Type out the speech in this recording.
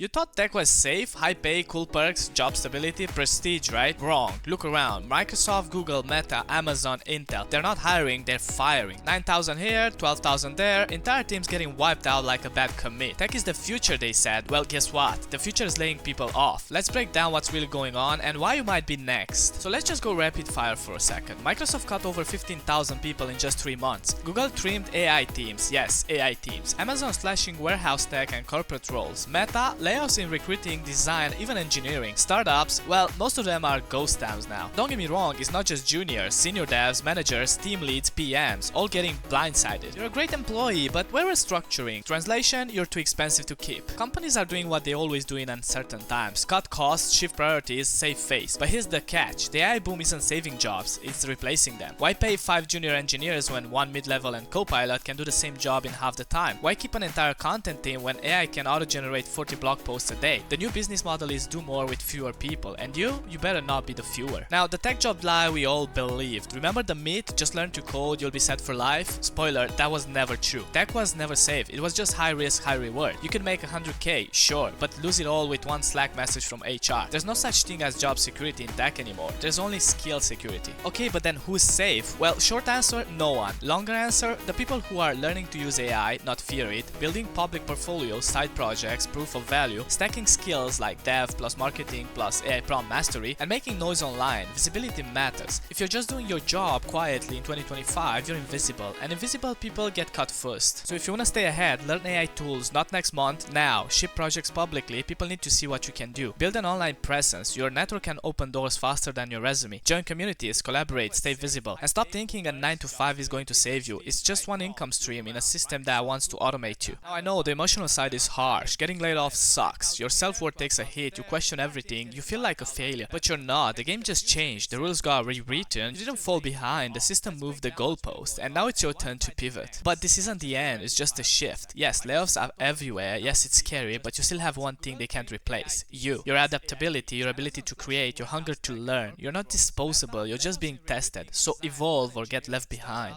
You thought tech was safe, high pay, cool perks, job stability, prestige, right? Wrong. Look around. Microsoft, Google, Meta, Amazon, Intel. They're not hiring, they're firing. 9,000 here, 12,000 there, entire teams getting wiped out like a bad commit. Tech is the future, they said. Well, guess what? The future is laying people off. Let's break down what's really going on and why you might be next. So let's just go rapid fire for a second. Microsoft cut over 15,000 people in just 3 months. Google trimmed AI teams. Yes, AI teams. Amazon slashing warehouse tech and corporate roles. Meta, layoffs in recruiting, design, even engineering. Startups, well, most of them are ghost towns now. Don't get me wrong, it's not just juniors, senior devs, managers, team leads, PMs, all getting blindsided. You're a great employee, but we're restructuring. Translation, you're too expensive to keep. Companies are doing what they always do in uncertain times. Cut costs, shift priorities, save face. But here's the catch, the AI boom isn't saving jobs, it's replacing them. Why pay 5 junior engineers when 1 mid-level and co-pilot can do the same job in half the time? Why keep an entire content team when AI can auto-generate 40 blog posts a day? The new business model is do more with fewer people, and you better not be the fewer. Now, the tech job lie we all believed. Remember the myth, just learn to code, you'll be set for life? Spoiler, that was never true. Tech was never safe, it was just high risk, high reward. You could make 100k, sure, but lose it all with one Slack message from HR. There's no such thing as job security in tech anymore, there's only skill security. Okay, but then who's safe? Well, short answer, no one. Longer answer, the people who are learning to use AI, not fear it, building public portfolios, side projects, proof of value, stacking skills like dev plus marketing plus AI prompt mastery, and making noise online. Visibility matters. If you're just doing your job quietly in 2025, you're invisible, and invisible people get cut first. So if you wanna stay ahead, learn AI tools, not next month, now. Ship projects publicly, people need to see what you can do. Build an online presence, your network can open doors faster than your resume. Join communities, collaborate, stay visible, and stop thinking a 9 to 5 is going to save you. It's just one income stream in a system that wants to automate you. Now I know the emotional side is harsh, getting laid off sucks, your self-worth takes a hit, you question everything, you feel like a failure. But you're not, the game just changed, the rules got rewritten, you didn't fall behind, the system moved the goalpost, and now it's your turn to pivot. But this isn't the end, it's just a shift. Yes, layoffs are everywhere, yes it's scary, but you still have one thing they can't replace. You. Your adaptability, your ability to create, your hunger to learn. You're not disposable, you're just being tested. So evolve or get left behind.